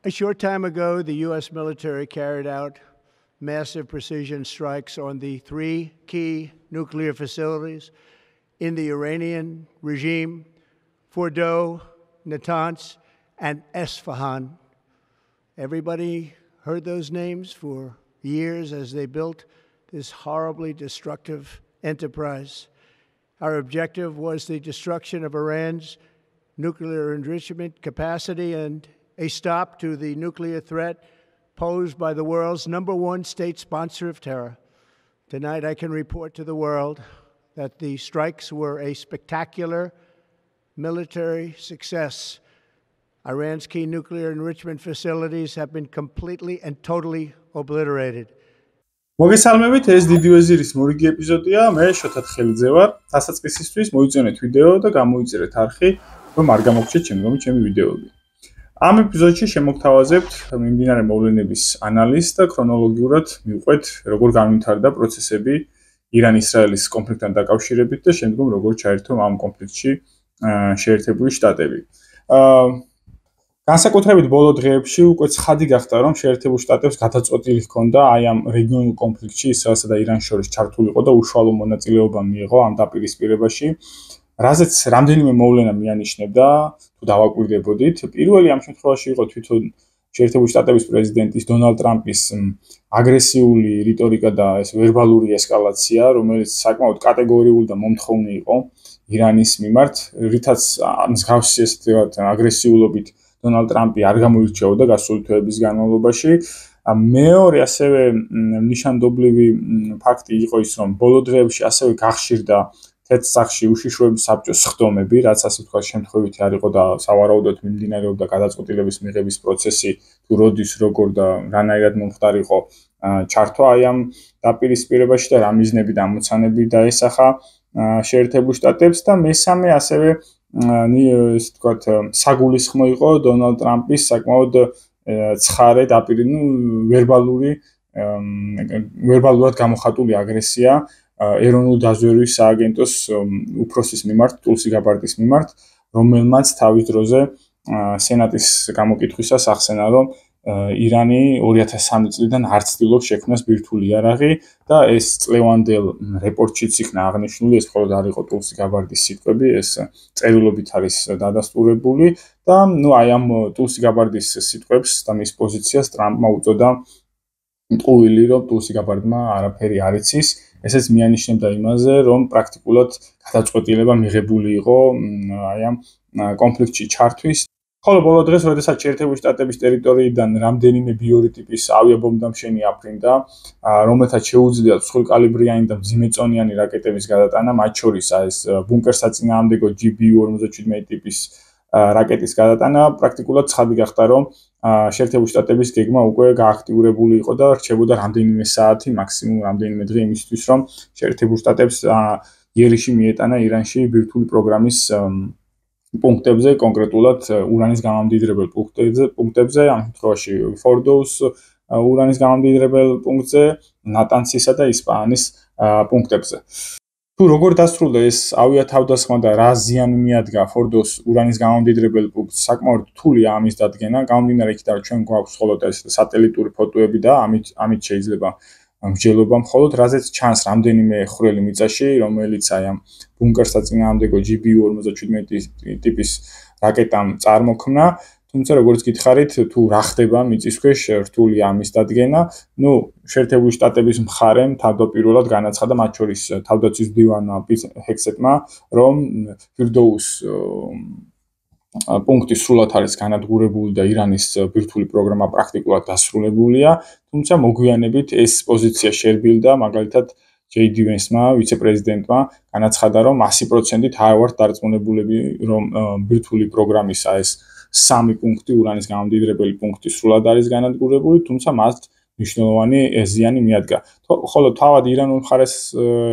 A short time ago, the U.S. military carried out massive precision strikes on the three key nuclear facilities in the Iranian regime: Fordow, Natanz, and Esfahan. Everybody heard those names for years as they built this horribly destructive enterprise. Our objective was the destruction of Iran's nuclear enrichment capacity and a stop to the nuclear threat posed by the world's #1 state sponsor of terror. Tonight, I can report to the world that the strikes were a spectacular military success. Iran's key nuclear enrichment facilities have been completely and totally obliterated. მოგესალმებით, ეს დიდი ვეზირის მორიგი ეპიზოდია. მე შოთათ ხელიძე ვარ. დასაწყისისთვის მოიწონეთ ვიდეო და გამოიწერეთ არხი, რომ არ გამოგჩეთ შემდგომი ჩემი ვიდეოები. ამ ეპიზოდში შემოგთავაზებთ მიმდინარე მოვლენების ანალიზს და ქრონოლოგიურად მივყვეთ, როგორ განვითარდა პროცესები ირან-ისრაელის კონფლიქტთან დაკავშირებით და შემდგომ როგორ ჩაერთო ამ კონფლიქტში შეერთებული შტატები. განსაკუთრებით ბოლო დღეებში უკვე ცხადი გახდა, რომ შეერთებულ შტატებს გადაწყვეტილი ჰქონდა აი ამ რეგიონულ კონფლიქტში ისრაელსა და ირანის შორის ჩართულიყო და უშუალო მონაწილეობა მიიღო ამ დაპირისპირებაში, რაზეც რამდენიმე მოვლენა მიანიშნებდა, თუ დავაკვირდებოდით. პირველი ამ შემთხვევაში იყო თვითონ შეერთებულ შტატების პრეზიდენტის დონალდ ტრამპის აგრესიული რიტორიკა და ეს ვერბალური ესკალაცია, რომელიც საკმაოდ კატეგორიული და მომთხოვნი იყო ირანის მიმართ, რითაც მსგავსი ესე ვთქვათ აგრესიულობით დონალდ ტრამპი არ გამოირჩეოდა გასული თვეების განმავლობაში. მეორე ასევე ნიშანდობლივი ფაქტი იყო ის, რომ ბოლო დღეებში ასევე გახშირდა თეთრსახში უშიშროების საბჭოს სხდომები, რაც ასე ვთქვათ შემთხვევითი არ იყო და სავარაუდოდ მიმდინარეობდა გადაწყვეტილების მიღების პროცესი, თუ როდის, როგორ და რანაირად მომხდარიყო ჩართვა აი ამ დაპირისპირებაში და რა მიზნები და ამოცანები დაესახა შეერთებულ შტატებს და მესამე ასევე ეს ვთქვათ საგულისხმო იყო დონალდ ტრამპის საკმაოდ ცხარე ვერბალურად გამოხატული აგრესია ეროვნული დაზვერვის სააგენტოს უფროსის მიმართ, ტულსი გაბარდის მიმართ, რომელმაც თავის დროზე სენატის გამოკითხვისას ახსენა, რომ ირანი 2003 წლიდან არ ცდილობს შექმნას ბირთვული იარაღი და ეს წლევანდელ რეპორტშიც იქნა აღნიშნული, ეს მხოლოდ არ იყო ტულსი გაბარდის სიტყვები, ეს წერილობით არის დადასტურებული და აი ამ ტულსი გაბარდის სიტყვებს და მის პოზიციას ტრამპმა უწოდა მტყუილი, რომ ტულსი გაბარდმა არაფერი არ იცის. ესეც მიანიშნებდა იმაზე, რომ პრაქტიკულად გადაწყვეტილება მიღებული იყო აი ამ კონფლიქტში ჩართვის. ხოლო ბოლო დღეს, როდესაც შეერთებული შტატების ტერიტორიიდან რამდენიმე ბიორი ტიპის ავიაბომბდამშენი აფრინდა, რომელთაც შეუძლიათ მსხვილკალიბრიანი და მძიმეწონიანი რაკეტების გადატანა, მათ შორის ეს ბუნკერსაწინააღმდეგო GBU-47 ტიპის რაკეტის გადატანა, პრაქტიკულად ცხადი გახდა, რომ შეერთებული შტატების გეგმა უკვე გააქტიურებული იყო და რჩებოდა რამდენიმე საათი, მაქსიმუმ რამდენიმე დღე იმისთვის, რომ შეერთებულ შტატებს იერიში მიეტანა ირანში ბირთვული პროგრამის პუნქტებზე, კონკრეტულად ურანის გამამდიდრებელ პუნქტებზე, ამ შემთხვევაში ფორდოუს ურანის გამამდიდრებელ პუნქტზე, ნატანცისა და ისპაანის პუნქტებზე. თუ როგორ დასრულდა ეს ავიათავდასხმა და რა ზიანი მიადგა ფორდოს ურანის გამამდიდრებელ პუნქტს, საკმაოდ რთულია ამის დადგენა, გამომდინარე იქიდან, რომ ჩვენ გვაქვს მხოლოდ ეს სატელიტური ფოტოები და ამით შეიძლება მსჯელობა მხოლოდ, რაზეც ჩანს რამდენიმე ხვრელი მიწაში, რომელიც აი ამ ბუნკერსაწინააღმდეგო GBU-47 ტიპის რაკეტამ წარმოქმნა. თუმცა როგორც გითხარით, თუ რა ხდება მიწის ქვეშ, რთულია ამის დადგენა. შეერთებული შტატების მხარემ თავდაპირველად განაცხადა, მათ შორის თავდაცვის მდივანმა პიტ ჰექსეტმა, რომ ფირდოუს პუნქტი სრულად არის განადგურებული და ირანის ბირთვული პროგრამა პრაქტიკულად დასრულებულია, თუმცა მოგვიანებით ეს პოზიცია შერბილდა, მაგალითად JD Vance-მა, ვიცე-პრეზიდენტმა განაცხადა, რომ 100%-ით არ ვართ დარწმუნებულები, რომ ბირთვული პროგრამის ეს 3 პუნქტი, ურანის გამამდიდრებელი პუნქტი სრულად არის განადგურებული, თუმცა მას მნიშვნელოვანი ზიანი მიადგა. ხოლო თავად ირანულ მხარეს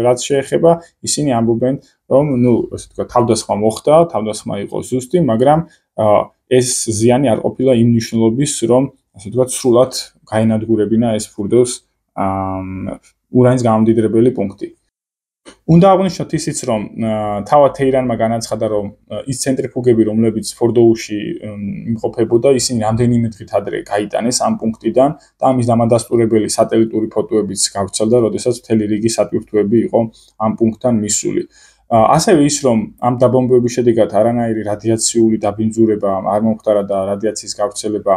რაც შეეხება, ისინი ამბობენ, რომ ასე ვთქვათ, თავდასხმა მოხდა, თავდასხმა იყო ზუსტი, მაგრამ ეს ზიანი არ ყოფილა იმ მნიშვნელობის, რომ ასე ვთქვათ, სრულად გაენადგურებინა ეს ფორდოს ურანის გამამდიდრებელი პუნქტი. უნდა აღვნიშნოთ ისიც, რომ თავად თეირანმა განაცხადა, რომ ის ცენტრიფუგები, რომლებიც ფორდოუში იმყოფებოდა, ისინი რამდენიმე დღით ადრე გაიტანეს ამ პუნქტიდან და ამის დამადასტურებელი სატელიტური ფოტოებიც გავრცელდა, როდესაც მთელი რიგი სატვირთოები იყო ამ პუნქტთან მისული. ასევე ის, რომ ამ დაბომბვების შედეგად არანაირი რადიაციული დაბინძურება არ მომხდარა და რადიაციის გავრცელება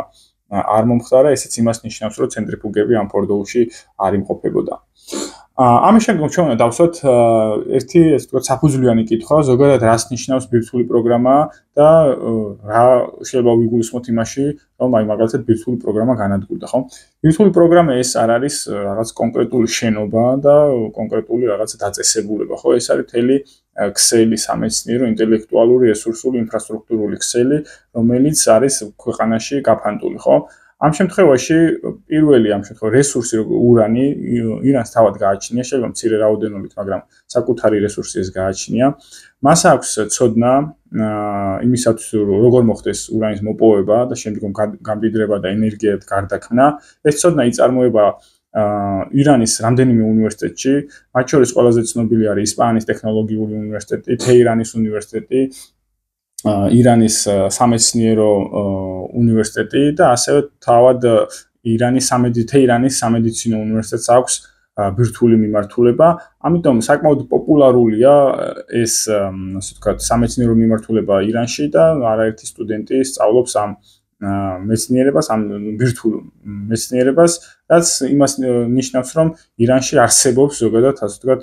არ მომხდარა, ესეც იმას ნიშნავს, რომ ცენტრიფუგები ამ ფორდოუში არ იმყოფებოდა. ამის შემდგომ ჩვენ უნდა დავსვათ ერთი, ესე ვთქვათ, საფუძვლიანი კითხვა, ზოგადად რას ნიშნავს ბირთვული პროგრამა და რა შეიძლება ვიგულისხმოთ იმაში, რომ აი მაგალითად ბირთვული პროგრამა განადგურდა, ხო? ბირთვული პროგრამა ეს არ არის რაღაც კონკრეტული შენობა და კონკრეტული რაღაცა დაწესებულება, ხო? ეს არის მთელი ქსელი, სამეცნიერო, ინტელექტუალური, რესურსული, ინფრასტრუქტურული ქსელი, რომელიც არის ქვეყანაში გაფანტული, ხო? ამ შემთხვევაში პირველი რესურსი urani ირანს თავად გააჩნია, შეიძლება მცირე რაოდენობით, მაგრამ საკუთარი რესურსი ეს გააჩნია. მას აქვს ცოდნა იმისათვის, როგორ მოხდეს ურანის მოპოვება და შემდგომ გამდიდრება და ენერგიად გარდაქმნა. ეს ცოდნა იწარმოება ირანის რამდენიმე უნივერსიტეტში, მათ შორის ყველაზე ცნობილი არის ისპანის ტექნოლოგიური უნივერსიტეტი, თეირანის უნივერსიტეტი, ირანის სამეცნიერო უნივერსიტეტი და ასევე თავად ირანის სამედიცინო უნივერსიტეტს აქვს ბირთვული მიმართულება. ამიტომ საკმაოდ პოპულარულია ეს, ასე ვთქვათ, სამეცნიერო მიმართულება ირანში და არაერთი სტუდენტი სწავლობს ამ მეცნიერებას, ამ ბირთვულ მეცნიერებას, რაც იმას ნიშნავს, რომ ირანში არსებობს ზოგადად, ასე ვთქვათ,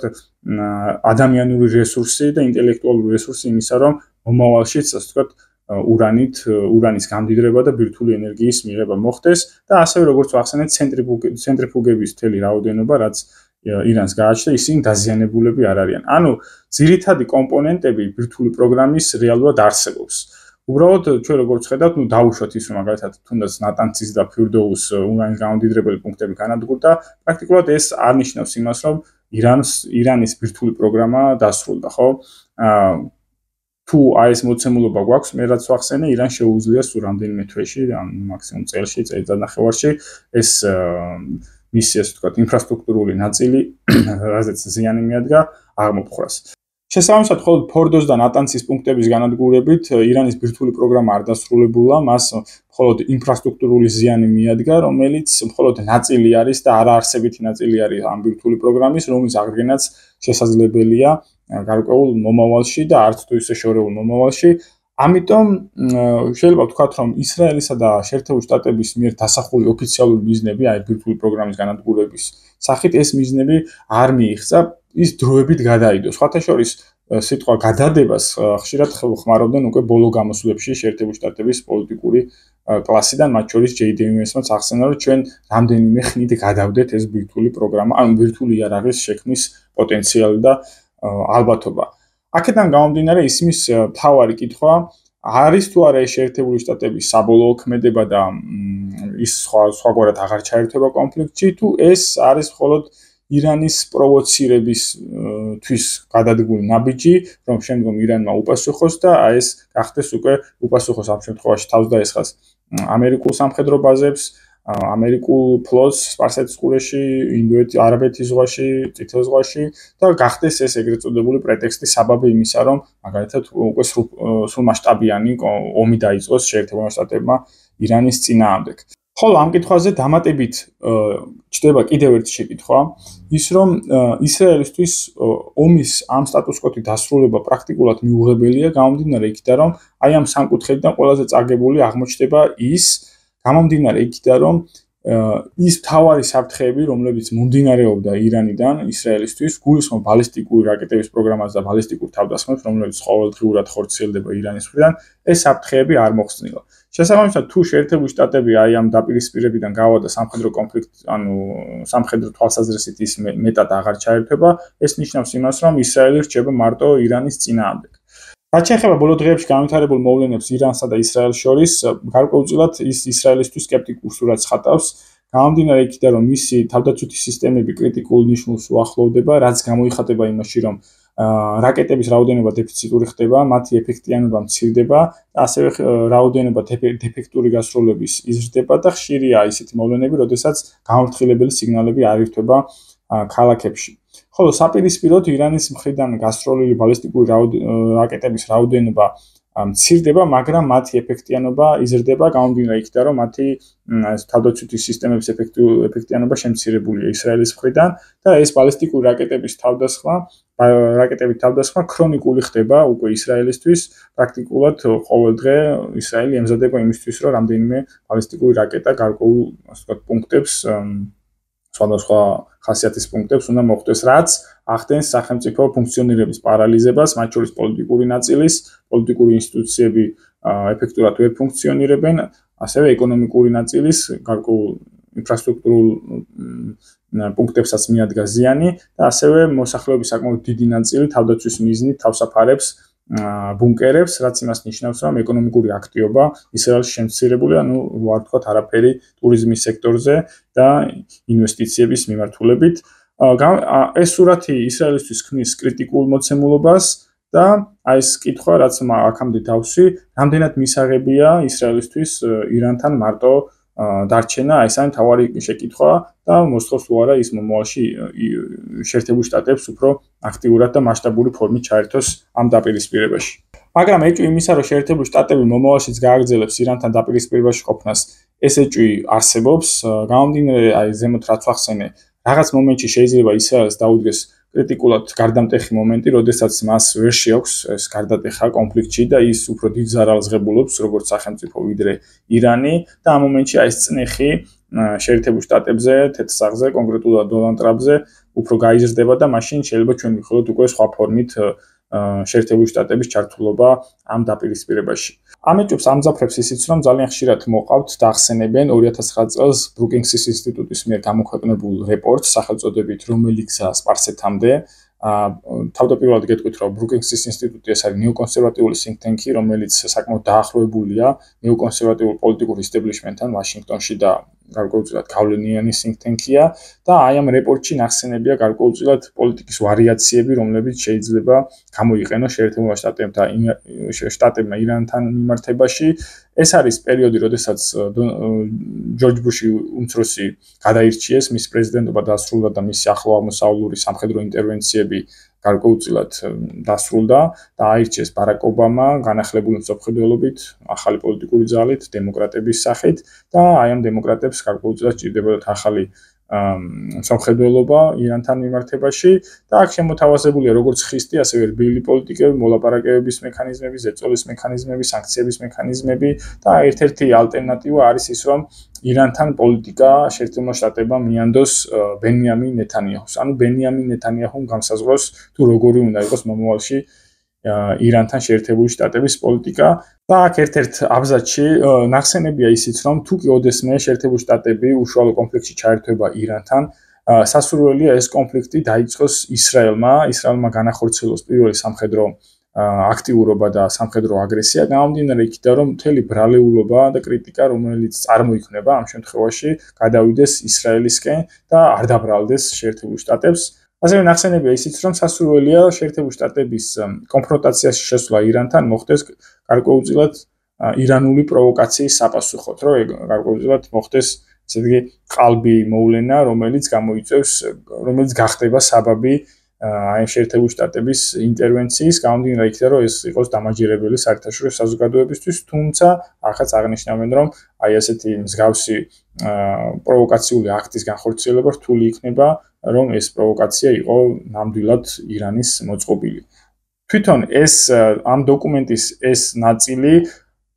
ადამიანური რესურსი და ინტელექტუალური რესურსი იმისა, რომ მომავალშიც, ასე ვთქვათ, ურანის გამდიდრება და ბირთვული ენერგიის მიღება მოხდეს და ასევე როგორც ვახსენეთ, ცენტრიფუგების მთელი რაოდენობა, რაც ირანს გააჩნდა, ისინი დაზიანებულები არ არიან. ანუ ძირითადი კომპონენტები ბირთვული პროგრამის რეალურად არსებობს. უბრალოდ ჩვენ როგორც ხედავთ, დავუშვათ ის, რომ მაგალითად თუნდაც ნატანცის და ფირდოუს ურანის გამომდიდრებელი პუნქტები განადგურდა, პრაქტიკულად ეს არ ნიშნავს იმას, რომ ირანის ბირთვული პროგრამა დასრულდა, ხო? თუ აი ეს მოცემულობა გვაქვს, მე რაც ვახსენე, ირანს შეუძლია სულ რამდენიმე თვეში, მაქსიმუმ წელში, წელიწადნახევარში ეს მისი, ასე ვთქვათ, ინფრასტრუქტურული ნაწილი, რაზეც ზიანი მიადგა, აღმოფხვრას. შესაბამისად, მხოლოდ ფორდოს და ნატანცის პუნქტების განადგურებით ირანის ბირთვული პროგრამა არ დასრულებულა, მას მხოლოდ ინფრასტრუქტურული ზიანი მიადგა, რომელიც მხოლოდ ნაწილი არის და არაარსებითი ნაწილი არის ამ ბირთვული პროგრამის, რომლის აღდგენაც შესაძლებელია გარკვეულ მომავალში და არც თუ ისე შორეულ მომავალში. ამიტომ შეიძლება ვთქვათ, რომ ისრაელისა და შეერთებული შტატების მიერ დასახული ოფიციალური მიზნები, აი ბირთვული პროგრამის განადგურების სახით, ეს მიზნები არ მიიღწა, ის დროებით გადაიდო. სხვათა შორის სიტყვა გადადებას ხშირად ხმარობდნენ უკვე ბოლო გამოსვლებში შეერთებული შტატების პოლიტიკური კლასიდან, მათ შორის ჯეი დეივისმაც ახსენა, რომ ჩვენ რამდენიმე ხნით გადავდეთ ეს ბირთვული პროგრამა, ანუ ბირთვული იარაღის შექმნის პოტენციალი და ალბათობა. აქედან გამომდინარე, ისმის მთავარი კითხვა არის თუ არა შეერთებული შტატების საბოლოო ქმედება და ის სხვაგვარად აღარ ჩაერთვება კონფლიქტში, თუ ეს არის მხოლოდ ირანის პროვოცირებისთვის გადადგმული ნაბიჯი, რომ შემდგომ ირანმა უპასუხოს და აი ეს გახდეს უკვე უპასუხოს ამ შემთხვევაში თავს დაესხას ამერიკულ სამხედრო ბაზებს, ამერიკულ ფლოტს სპარსეთის ყურეში, არაბეთის ზღვაში, წითელ ზღვაში და გახდეს ეს ეგრეთ წოდებული პრეტექსტი საბაბი იმისა, რომ მაგალითად უკვე სრულმასშტაბიანი ომი დაიწყოს შეერთებულმა შტატებმა ირანის წინააღმდეგ. ხოლო ამ კითხვაზე დამატებით ჩდება კიდევ ერთი შეკითხვა, ის რომ ისრაელისთვის ომის ამ სტატუს-კვოთი დასრულება პრაქტიკულად მიუღებელია, გამომდინარე იქიდან, რომ აი ამ სამკუთხედიდან ყველაზე წაგებული აღმოჩნდება ის, გამომდინარე იქიდან, რომ ის მთავარი საფრთხეები, რომლებიც მომდინარეობდა ირანიდან ისრაელისთვის, გულისხმობ ბალისტიკური რაკეტების პროგრამას და ბალისტიკურ თავდასხმებს, რომლებიც ყოველდღიურად ხორციელდება ირანის მხრიდან, ეს საფრთხეები არ მოხსნილა. შესაბამისად, თუ შეერთებული შტატები აი ამ დაპირისპირებიდან გავადა სამხედრო კონფლიქტ, ანუ სამხედრო თვალსაზრისით ის მეტად აღარ ჩაერთვება, ეს ნიშნავს იმას, რომ ისრაელი რჩება მარტო ირანის წინააღმდეგ. რაც შეეხება ბოლო დღეებში განვითარებულ მოვლენებს ირანსა და ისრაელს შორის, გარკვეულწილად ის ისრაელისთვის სკეპტიკურ სურათს ხატავს, გამომდინარე იქიდან, რომ მისი თავდაცვითი სისტემები კრიტიკულ ნიშნულს უახლოვდება, რაც გამოიხატება იმაში, რომ რაკეტების რაოდენობა დეფიციტური ხდება, მათი ეფექტიანობა მცირდება, ასევე რაოდენობა დეფექტური გასროლების იზრდება და ხშირია ისეთი მოვლენები, როდესაც გამორთხილებელი სიგნალები არ ირთვება ქალაქებში. ხოლო საპირისპიროდ ირანის მხრიდან გასროლილი ბალისტიკური რაკეტების რაოდენობა მცირდება, მაგრამ მათი ეფექტიანობა იზრდება გამომდინარე იქიდან, რომ მათი თავდაცვითი სისტემების ეფექტიანობა შემცირებულია ისრაელის მხრიდან და ეს ბალისტიკური რაკეტების თავდასხმა ქრონიკული ხდება უკვე ისრაელისთვის. პრაქტიკულად ყოველ დღე ისრაელი ემზადება იმისთვის, რომ რამდენიმე ბალისტიკური რაკეტა გარკვეულ პუნქტებს სხვადასხვა ხასიათის პუნქტებს უნდა მოხვდეს, რაც ახდენს სახელმწიფო ფუნქციონირების პარალიზებას, მათ შორის პოლიტიკური ნაწილის, პოლიტიკური ინსტიტუციები ეფექტურად ვერ ფუნქციონირებენ, ასევე ეკონომიკური ნაწილის გარკვეულ ინფრასტრუქტურულ პუნქტებსაც მიადგა ზიანი და ასევე მოსახლეობის საკმაოდ დიდი ნაწილი თავდაცვის მიზნით თავსაფარებს ბუნკერებს, რაც იმას ნიშნავს, რომ ეკონომიკური აქტივობა ისრაელში შემცირებულია, ვარ თქვათ არაფერი ტურიზმის სექტორზე და ინვესტიციების მიმართულებით. ეს სურათი ისრაელისთვის ქმნის კრიტიკულ მოცემულობას და აი ეს კითხვა, რაც აქამდე დავსვი, რამდენად მისაღებია ისრაელისთვის ირანთან მარტო დარჩენა, ეს არის თავარი შეკითხვა და მოსთხოვს თუ არა ის მომავალში შეერთებულ შტატებს უფრო აქტიურად და მასშტაბური ფორმით ჩაერთოს ამ დაპირისპირებაში. მაგრამ ეჭვი იმისა, რომ შეერთებულ შტატები მომავალშიც გააგრძელებს ირანთან დაპირისპირებაში ყოფნას, ეს ეჭვი არსებობს, გამომდინარე აი ზემოთ რაც ვახსენე, რაღაც მომენტში შეიძლება ისრაელს დაუდგეს კრიტიკულად გარდამტეხი მომენტი, როდესაც მას ვერ შეაქვს ეს გარდატეხა კონფლიქტში და ის უფრო დიდ ზარალს ღებულობს, როგორც სახელმწიფო ვიდრე ირანი და ამ მომენტში აი ეს წნეხი შეერთებულ შტატებზე, თეთრსაღზე, კონკრეტულად დონალდ ტრამპზე უფრო გაიზრდება და მაშინ შეიძლება ჩვენ ვიხილოთ უკვე სხვა ფორმით შეერთებული შტატების ჩართულობა ამ დაპირისპირებაში. ამ ეჭვებს ამძაფრებს ისიც, რომ ძალიან ხშირად მოყავთ და ახსენებენ 2009 წელს ბრუკინგსის ინსტიტუტის მიერ გამოქვეყნებულ რეპორტს სახელწოდებით რომელი გზა სპარსეთამდე. თავდაპირველად გეტყვით, რომ ბრუკინგსის ინსტიტუტი ეს არის ნეოკონსერვატიული think tank-ი, რომელიც საკმაოდ დაახლოებულია ნეოკონსერვატიულ პოლიტიკურ ისტებლიშმენტთან ვაშინგტონში და გარკვეულწილად გავლენიანი think tank-ია და აი ამ რეპორტში ნახსენებია გარკვეულწილად პოლიტიკის ვარიაციები, რომლებიც შეიძლება გამოიყენოს შეერთებულმა შტატებმა ირანთან მიმართებაში. ეს არის პერიოდი, როდესაც ჯორჯ ბუში უმცროსი გადაირჩიეს, მის პრეზიდენტობა დასრულდა და მისი ახლო აღმოსავლური სამხედრო ინტერვენციები გარკვეულწილად დასრულდა და აირჩიეს ბარაკ ობამა განახლებული მწოხდელობით, ახალი პოლიტიკური ძალით, დემოკრატების სახით და აი ამ დემოკრატებს გარკვეულწილად ჭირდებოდათ ახალი სამხედროობა ირანთან მიმართებაში და აქ შემოთავაზებულია როგორც ხისტი, ასევე რბილი პოლიტიკები, მოლაპარაკებების მექანიზმები, ზეწოლის მექანიზმები, სანქციების მექანიზმები და ერთ-ერთი ალტერნატივა არის ის, რომ ირანთან პოლიტიკა შეერთებულმა შტატებმა მიანდოს ბენიამინ ნეთანიაჰუს. ანუ ბენიამინ ნეთანიაჰუმ განსაზღვროს თუ როგორი უნდა იყოს მომავალში ირანთან შეერთებული შტატების პოლიტიკა და აქ ერთ-ერთ აბზაცში ნახსენებია ისიც, რომ თუ კი ოდესმე შეერთებული შტატები უშუალო კონფლიქტში ჩაერთვება ირანთან, სასურველია ეს კონფლიქტი დაიწყოს ისრაელმა განახორციელოს პირველი სამხედრო აქტიურობა და სამხედრო აგრესია, გამომდინარე იქიდან, რომ მთელი ბრალეულობა და კრიტიკა, რომელიც წარმოიქმნება ამ შემთხვევაში, გადავიდეს ისრაელისკენ და არ დაბრალდეს შეერთებულ შტატებს. ასევე ნახსენებია ისიც, რომ სასურველია შეერთებული შტატების კონფრონტაციაში შესვლა ირანთან მოხდეს გარკვეულწილად ირანული პროვოკაციის საპასუხოდ, რომ გარკვეულწილად მოხდეს ესე იგი ყალბი მოვლენა, რომელიც გახდება საბაბი აი შეერთებული შტატების ინტერვენციის, გამომდინარე იქიდან, რომ ეს იყოს დამაჯერებელი საერთაშორისო საზოგადოებისთვის, თუმცა ახაც აღნიშნავენ, რომ აი ესეთი მსგავსი პროვოკაციული აქტის განხორციელება რთული იქნება, რომ ეს პროვოკაცია იყო ნამდვილად ირანის მოწყობილი. თვითონ ამ დოკუმენტის ეს ნაწილი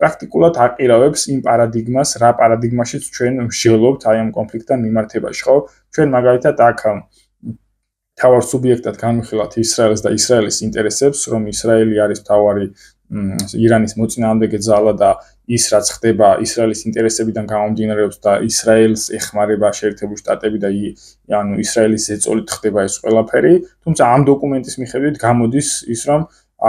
პრაქტიკულად აყირავებს იმ პარადიგმას, რა პარადიგმაშიც ჩვენ ვშელობთ აი ამ კონფლიქტთან მიმართებაში, ხო? ჩვენ მაგალითად აქ თავარ სუბიექტად განვიხილავთ ისრაელს და ისრაელის ინტერესებს, რომ ისრაელი არის თავარი ირანის მოწინააღმდეგე ძალა და ის რაც ხდება ისრაელის ინტერესებიდან გამომდინარეობს და ისრაელს ეხმარება შეერთებული შტატები და ანუ ისრაელის ზეწოლით ხდება ეს ყველაფერი, თუმცა ამ დოკუმენტის მიხედვით გამოდის ის, რომ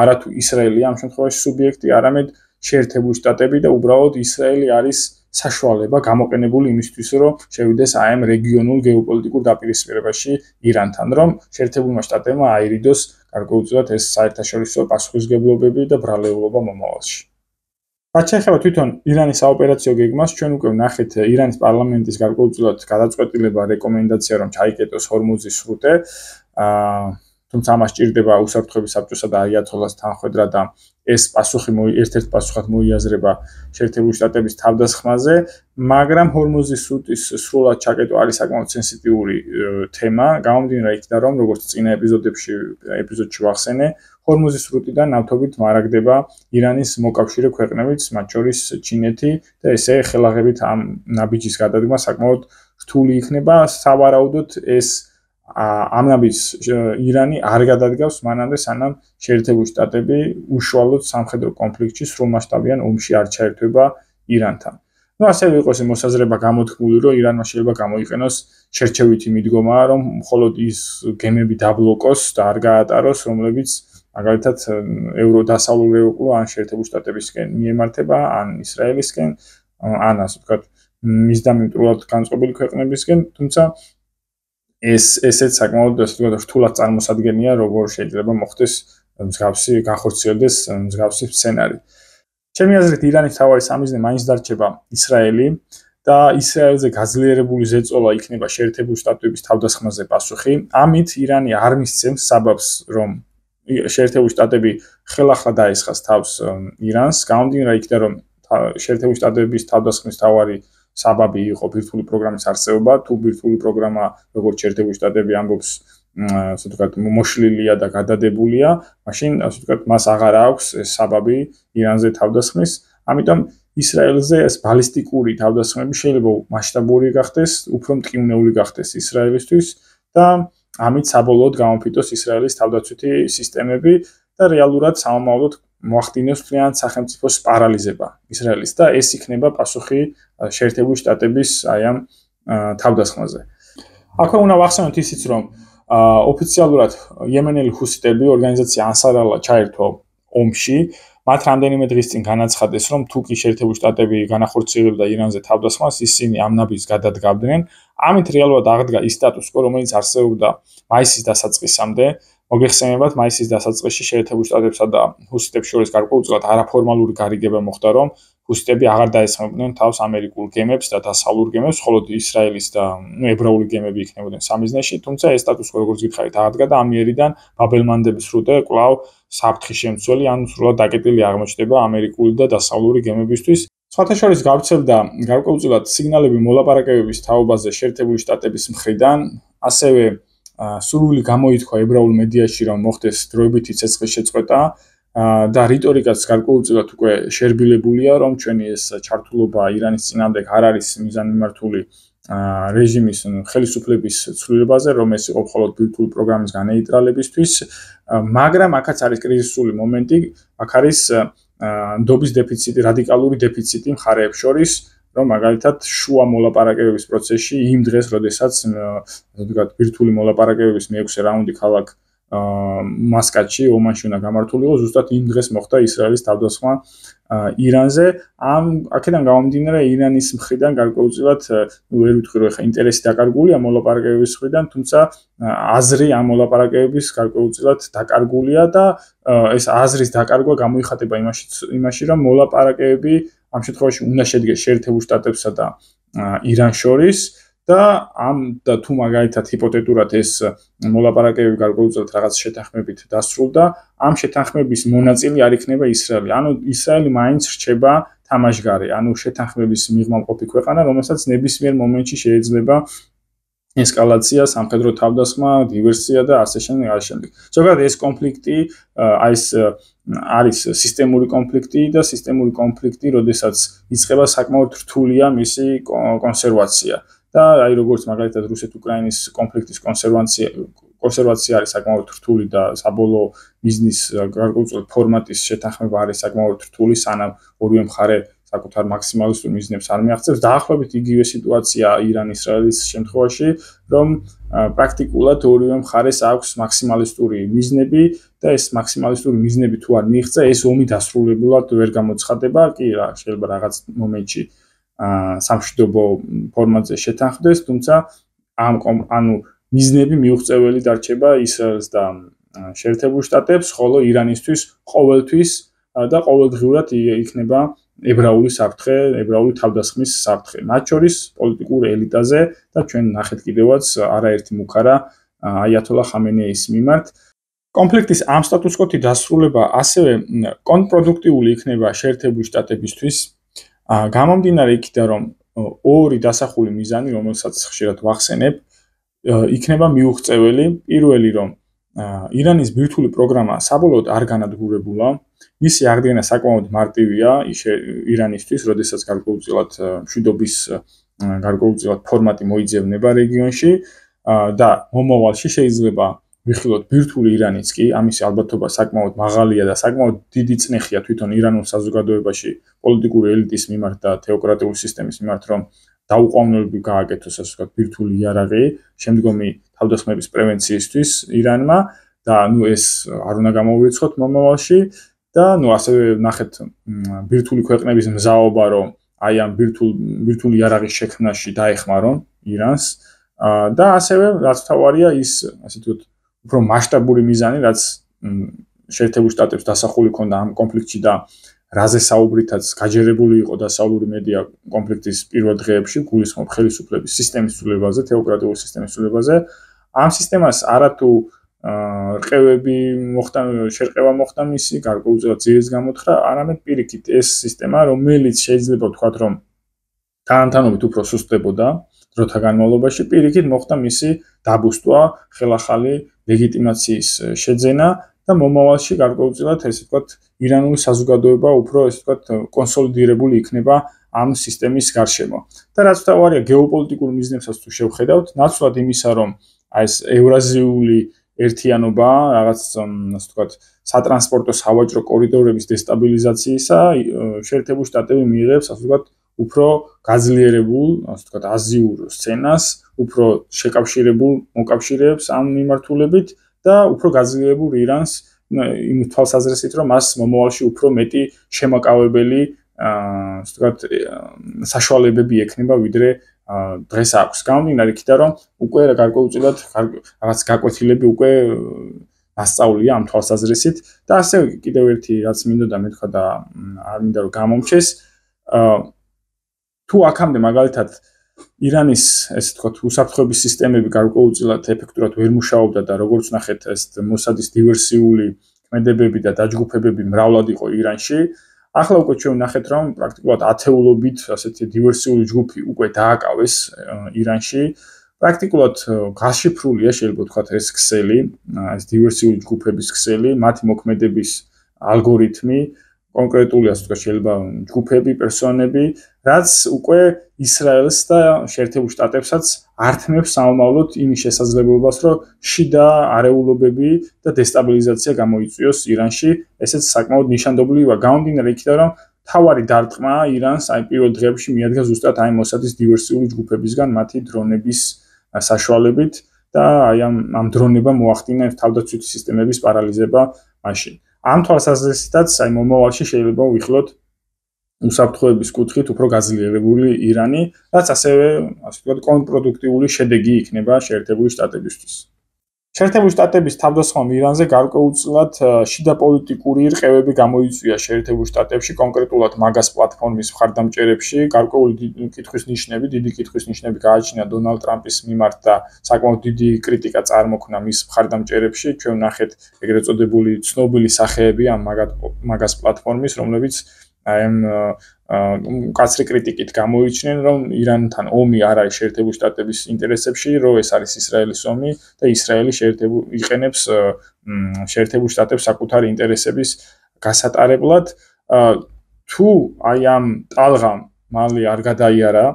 არათუ ისრაელი ამ შემთხვევაში სუბიექტი, არამედ შეერთებული შტატები და უბრალოდ ისრაელი არის საშუალება გამოყენებული იმისთვის, რომ შევიდეს აი ამ რეგიონულ გეოპოლიტიკურ დაპირისპირებაში ირანთან, რომ შეერთებულმა შტატებმა აირიდოს გარკვეულწილად ეს საერთაშორისო პასუხისმგებლობები და ბრალეულობა მომავალში. რაც შეეხება თვითონ ირანის საოპერაციო გეგმას, ჩვენ უკვე ვნახეთ ირანის პარლამენტის გარკვეულწილად გადაწყვეტილება რეკომენდაცია, რომ ჩაიკეტოს ჰორმუზის სრუტე. თუმცა ამას ჭირდება უსაფრთხოების საბჭოსა და აიათოლას თანხმედრა და ეს პასუხი ერთ-ერთ პასუხად მოიაზრება შეერთებული შტატების თავდასხმაზე, მაგრამ ჰორმუზის სრუტის სრულად ჩაკეტვა არის საკმაოდ სენსიტიური თემა, გამომდინარე იქიდან, რომ როგორც წინა ეპიზოდში ვახსენე, ჰორმუზის სრუტიდან ნავთობით მარაგდება ირანის მოკავშირე ქვეყნებიც, მათ შორის ჩინეთი და ესე ხელაღებით ამ ნაბიჯის გადადგმა საკმაოდ რთული იქნება, სავარაუდოდ ეს ამ ნაბიჯს ირანი არ გადადგავს მანამდე, სანამ შეერთებული შტატები უშუალოდ სამხედრო კონფლიქტში სრულმასშტაბიან ომში არ ჩაერთვება ირანთან. ასევე იყოს მოსაზრება გამოთქმული, რომ ირანმა შეიძლება გამოიყენოს შერჩევითი მიდგომა, რომ მხოლოდ ის გემები დაბლოკოს და არ გაატაროს, რომლებიც მაგალითად დასავლურ ევროპულ ან შეერთებული შტატებისკენ მიემართება, ან ისრაელისკენ, ან ასე ვთქვათ, მისდამიმტრულად განწყობილი ქვეყნებისკენ, თუმცა ესეც საკმაოდ რთულად წარმოსადგენია, როგორ შეიძლება მოხდეს მსგავსი განხორციელდეს მსგავსი სცენარი. ჩემი აზრით, ირანის მთავარი სამიზნე მაინც დარჩება ისრაელი და ისრაელზე გაძლიერებული ზეწოლა იქნება შეერთებული შტატების თავდასხმაზე პასუხი. ამით ირანი არ მისცემს საბაბს, რომ შეერთებული შტატები ხელახლა დაესხას თავს ირანს, გამომდინარე იქიდან, რომ შეერთებული შტატების თავდასხმის მთავარი საბაბი იყო ბირთვული პროგრამის არსებობა, თუ ბირთვული პროგრამა, როგორც შეერთებული შტატები ამბობს, ასე ვთქვათ, მოშლილია და გადადებულია, მაშინ ასე ვთქვათ, მას აღარ აქვს ეს საბაბი ირანზე თავდასხმის. ამიტომ ისრაელზე ეს ბალისტიკური თავდასხმები შეიძლება მასშტაბური გახდეს, უფრო მტკივნეული გახდეს ისრაელისთვის და ამით საბოლოოდ გამოფიტოს ისრაელის თავდაცვითი სისტემები და რეალურად სამომავლოდ მოახდინოს მთლიან სახელმწიფოს პარალიზება ისრაელის და ეს იქნება პასუხი შეერთებული შტატების აი ამ თავდასხმაზე. აქვე უნდა ვახსენოთ ისიც, რომ ოფიციალურად იემენელი ჰუსიტები ორგანიზაცია ანსარ-ალა ჩაერთო ომში, მათ რამდენიმე დღის წინ განაცხადეს, რომ თუ კი შეერთებული შტატები განახორციელებდა ირანზე თავდასხმას, ისინი ამ ნაბიჯს გადადგამდნენ. ამით რეალურად აღდგა ის სტატუს კო, რომელიც არსებობდა მაისის დასაწყისამდე. მოგეხსენებათ, მაისის დასაწყისში შეერთებული შტატებსა და ჰუსიტებს შორის გარკვეულწილად არაფორმალური გარიგება მოხდა, რომ ჰუსიტები აღარ დაესხმებოდნენ თავს ამერიკულ გემებს და დასავლურ გემებს, ხოლო ისრაელის და ებრაული გემები იქნებოდნენ სამიზნეში, თუმცა ეს სტატუს კო, როგორც გითხარით, აღდგა და ამიერიდან ბაბელმანდების სრუტე კვლავ საფრთხის შემცველი, ან სრულად დაკეტილი აღმოჩნდება ამერიკული და დასავლური გემებისთვის. სხვათა შორის გავრცელდა გარკვეულწილად სიგნალები მოლაპარაკებების თაობაზე შეერთებული შტატების მხრიდან, ასევე სურვილი გამოითქვა ებრაულ მედიაში, რომ მოხდეს დროებითი ცეცხლის შეწყვეტა და რიტორიკაც გარკვეულწილად უკვე შერბილებულია, რომ ჩვენი ეს ჩართულობა ირანის წინააღმდეგ არ არის მიზანმიმართული რეჟიმის ხელისუფლების ცვლილებაზე, რომ ეს იყო მხოლოდ ბირთვული პროგრამის განეიტრალებისთვის, მაგრამ აქაც არის კრიზისული მომენტი, აქ არის ნდობის დეფიციტი, რადიკალური დეფიციტი მხარეებს შორის, რომ მაგალითად შუა მოლაპარაკებების პროცესში იმ დღეს, როდესაც ასე ვთქვათ, ბირთვული მოლაპარაკებების მე-6 რაუნდი ქალაქ მასკატში, ომანში უნდა გამართულიყო, ზუსტად იმ დღეს მოხდა ისრაელის თავდასხმა ირანზე. აქედან გამომდინარე, ირანის მხრიდან გარკვეულწილად, ვერ ვიტყვი, რომ ხა ინტერესი დაკარგულია მოლაპარაკებების მხრიდან, თუმცა აზრი ამ მოლაპარაკებების გარკვეულწილად დაკარგულია და ეს აზრის დაკარგვა გამოიხატება იმაში, რომ მოლაპარაკებები ამ შემთხვევაში უნდა შედგეს შეერთებულ შტატებსა და ირანს შორის და თუ მაგალითად ჰიპოთეტურად ეს მოლაპარაკებები გარკვეულწილად რაღაც შეთანხმებით დასრულდა, ამ შეთანხმების მონაწილე არ იქნება ისრაელი. ანუ ისრაელი მაინც რჩება თამაშგარე, ანუ შეთანხმების მიღმა მყოფი ქვეყანა, რომელსაც ნებისმიერ მომენტში შეიძლება ესკალაცია, სამხედრო თავდასხმა, დივერსია და ასე შემდეგ. ზოგადად ეს კონფლიქტი არის სისტემური კონფლიქტი და სისტემური კონფლიქტი, როდესაც იწყება საკმაოდ რთულია მისი კონსერვაცია. და აი როგორც მაგალითად რუსეთ-უკრაინის კონფლიქტის კონსერვაცია არის საკმაოდ რთული და საბოლოო მიზნის გარკვეულწილად ფორმატის შეთანხმება არის საკმაოდ რთული, სანამ ორივე მხარე საკუთარ მაქსიმალისტურ მიზნებს არ მიაღწევს. დაახლოებით იგივე სიტუაცია ირან-ისრაელის შემთხვევაში, რომ პრაქტიკულად ორივე მხარეს აქვს მაქსიმალისტური მიზნები და ეს მაქსიმალისტური მიზნები თუ არ მიიღწა, ეს ომი დასრულებულად ვერ გამოცხადება. კი, შეიძლება რაღაც მომენტში სამშვიდობო ფორმატზე შეთანხმდეს, თუმცა ანუ მიზნები მიუღწეველი დარჩება ისრაელს და შეერთებულ შტატებს, ხოლო ირანისთვის ყოველთვის და ყოველდღიურად იქნება ებრაული საფრთხე, ებრაული თავდასხმის საფრთხე. მათ შორის პოლიტიკურ ელიტაზე და ჩვენ ნახეთ კიდევაც არაერთი მუქარა აიათოლა ხამენეის მიმართ. კონფლიქტის ამ სტატუს-კვოთი დასრულება ასევე კონტრპროდუქტიული იქნება შეერთებული შტატებისთვის. გამომდინარე იქიდან, რომ ორი დასახული მიზანი, რომელსაც ხშირად ვახსენებ, იქნება მიუღწეველი. პირველი, რომ ირანის ბირთვული პროგრამა საბოლოოდ არ განადგურებულა. მისი აღდგენა საკმაოდ მარტივია ირანისთვის, როდესაც გარკვეულწილად მშვიდობის გარკვეულწილად ფორმატი მოიძებნება რეგიონში და მომავალში შეიძლება ვიხილოთ ბირთვული ირანიც კი, ამისი ალბათობა საკმაოდ მაღალია და საკმაოდ დიდი წნეხია თვითონ ირანულ საზოგადოებაში პოლიტიკური ელიტის მიმართ და თეოკრატიული სისტემის მიმართ, რომ დაუყოვნებლივ გააკეთოს ასე ვთქვათ ბირთვული იარაღი შემდგომი თავდასხმების პრევენციისთვის ირანმა და ეს არ უნდა გამოვირიცხოთ მომავალში და ასევე ნახეთ ბირთვული ქვეყნების მზაობა, რომ აი ამ ბირთვული იარაღის შექმნაში დაეხმარონ ირანს და ასევე რაც თავარია ის ასე ვთქვათ უფრო მასშტაბური მიზანი, რაც შეერთებულ შტატებს დასახული ქონდა ამ კონფლიქტში და რაზე საუბრითაც გაჯერებული იყო დასავლური მედია კონფლიქტის პირველ დღეებში, გულისხმობ ხელისუფლების სისტემის ცვლილებაზე, თეოკრატიული სისტემის ცვლილებაზე. ამ სისტემას არათუ რყევები მოხდა, შერყევა მოხდა მისი, გარკვეულწილად ძირის გამოთხრა, არამედ პირიქით ეს სისტემა, რომელიც შეიძლება ვთქვათ, რომ თანამტანობით უფრო სუსტდებოდა დროთა განმავლობაში, პირიქით მოხდა მისი დაბუსტვა, ხელახალი ლეგიტიმაციის შეძენა და მომავალში გარკვეულწილად ესე ვთქვათ ირანული საზოგადოება უფრო ესე ვთქვათ კონსოლიდირებული იქნება ამ სისტემის გარშემო. და რაც თავარია გეოპოლიტიკურ მიზნებსაც თუ შევხედავთ, ნაცვლად იმისა, რომ აი ეს ევრაზიული ერთიანობა, რაღაც ასე ვთქვათ სატრანსპორტო სავაჭრო კორიდორების დესტაბილიზაციისა, შეერთებული შტატები მიიღებს ასე ვთქვათ უფრო გაძლიერებულ, ასე ვთქვათ აზიურ სცენას, უფრო შეკავშირებულ მოკავშირეებს ამ მიმართულებით და უფრო გაძლიერებულ ირანს იმ თვალსაზრისით, რომ მას მომავალში უფრო მეტი შემაკავებელი, ასე ვთქვათ, საშუალებები ექნება, ვიდრე დღეს აქვს. გამომდინარე იქიდან, რომ უკვე გარკვეულწილად რაღაც გაკვეთილები უკვე ასწავლია ამ თვალსაზრისით და ასევე კიდევ ერთი რაც მინდოდა მეთქვა და არ მინდა რომ გამომჩეს, თუ აქამდე მაგალითად ირანის ესე ვთქვათ უსაფრთხოების სისტემები გარკვეულწილად ეფექტურად ვერ მუშაობდა და როგორც ნახეთ ეს მოსადის დივერსიული ქმედებები და დაჯგუფებები მრავლად იყო ირანში. ახლა უკვე ჩვენ ნახეთ რომ პრაქტიკულად ათეულობით ასეთი დივერსიული ჯგუფი უკვე დააკავეს ირანში. პრაქტიკულად გაშიფრულია შეიძლება ვთქვათ ეს ქსელი, ეს დივერსიული ჯგუფების ქსელი, მათი მოქმედების ალგორითმი, კონკრეტული ასე ვთქვათ შეიძლება ჯგუფები, პერსონები, რაც უკვე ისრაელს და შეერთებულ შტატებსაც ართმევს სამომავლოდ იმის შესაძლებლობას, რომ შიდა არეულობები და დესტაბილიზაცია გამოიწვიოს ირანში. ესეც საკმაოდ ნიშანდობლივია. გამომდინარე იქიდან, რომ თავარი დარტყმა ირანს აი პირველ დღეებში მიადგა ზუსტად აი მოსადის დივერსიული ჯგუფებისგან მათი დრონების საშუალებით და აი ამ დრონებმა მოახდინა თავდაცვითი სისტემების პარალიზება მაშინ. ამ თვალსაზრისითაც აი მომავალში შეიძლება ვიხილოთ უსაფრთხოების კუთხით უფრო გაძლიერებული ირანი, რაც ასევე ასე ვთქვათ კონტრპროდუქტიული შედეგი იქნება შეერთებული შტატებისთვის. შეერთებული შტატების თავდასხმამ ირანზე გარკვეულწილად შიდა პოლიტიკური რყევები გამოიწვია შეერთებულ შტატებში, კონკრეტულად მაგას პლატფორმის მხარდამჭერებში, გარკვეული დიდი კითხვის ნიშნები გააჩინა დონალდ ტრამპის მიმართ და საკმაოდ დიდი კრიტიკა წარმოქმნა მის მხარდამჭერებში. ჩვენ ნახეთ ეგრეთ წოდებული ცნობილი სახეები ამ მაგას პლატფორმის, რომლებიც აი ამ კაცრი კრიტიკით გამოიჩნენ, რომ ირანთან ომი არ არის შეერთებული შტატების ინტერესებში, რომ ეს არის ისრაელის ომი და ისრაელი იყენებს შეერთებულ შტატებს საკუთარი ინტერესების გასატარებლად. თუ აი ამ ტალღამ მალე არ გადაიარა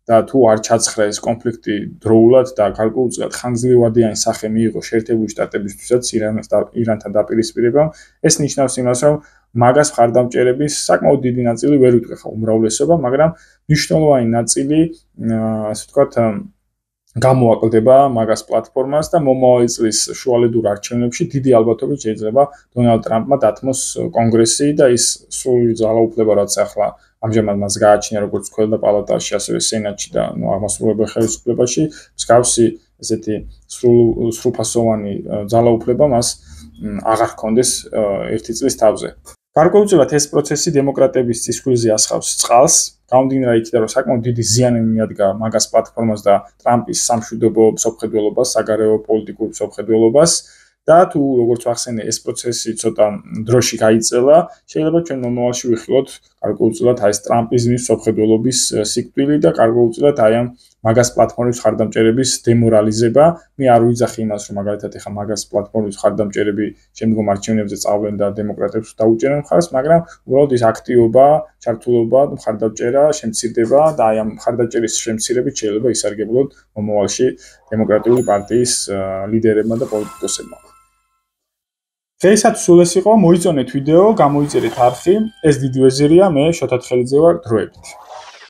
და თუ არ ჩაცხრა ეს კონფლიქტი დროულად და გარკვეულწილად ხანგრძლივადიანი სახე მიიღო შეერთებული შტატებისთვისაც ირანთან დაპირისპირებამ, ეს ნიშნავს იმას, რომ მაგას მხარდამჭერების საკმაოდ დიდი ნაწილი ვერ უტყეხა უმრავლესობა, მაგრამ მნიშვნელოვანი ნაწილი, ასე ვთქვათ, გამოაკლდება მაგას პლატფორმას და მომავალი წლის შუალედურ არჩევნებში დიდი ალბათობით შეიძლება დონალდ ტრამპმა დათმოს კონგრესი და ის სრული ძალაუფლება, რაც ახლა ამჟამად მას გააჩნია როგორც ქვედა პალატაში, ასევე სენატში და აღმასრულებელ ხელისუფლებაში, მსგავსი ესეთი სრულფასოვანი ძალაუფლება მას აღარ ჰქონდეს ერთი წლის თავზე. გარკვეულწილად ეს პროცესი დემოკრატების წისქვილზე ასხავს წყალს, გამომდინარე იქიდან, რომ საკმაოდ დიდი ზიანი მიადგა მაგას პლატფორმას და ტრამპის სამშვიდობო მსოფლმხედველობას, საგარეო პოლიტიკურ მსოფლმხედველობას და თუ როგორც ვახსენე, ეს პროცესი ცოტა დროში გაიწელა, შეიძლება ჩვენ მომავალში ვიხილოთ გარკვეულწილად ეს ტრამპიზმის მსოფლმხედველობის სიკვდილი და გარკვეულწილად აი ამ მაგას პლატფორმის ხარდამჭერების დემორალიზება. მე არ ვიძახი იმას, რომ მაგალითად ეხა მაგას პლატფორმის ხარდამჭერები შემდგომ არჩევნებზე წავდნენ და დემოკრატებს დაუჭერენ მხარს, მაგრამ უბრალოდ ის აქტივობა, ჩართულობა, ხარდამჭერა შემცირდება და აი ამ ხარდამჭერის შემცირებით შეიძლება ისარგებლოთ მომავალში დემოკრატიული პარტიის ლიდერებმა და პოლიტიკოსებმა. დღეისათვის სულ ეს იყო, მოიწონეთ ვიდეო, გამოიწერეთ არხი, ეს დიდი ვეზირია, მე შოთა თხელიძე ვარ დროებით.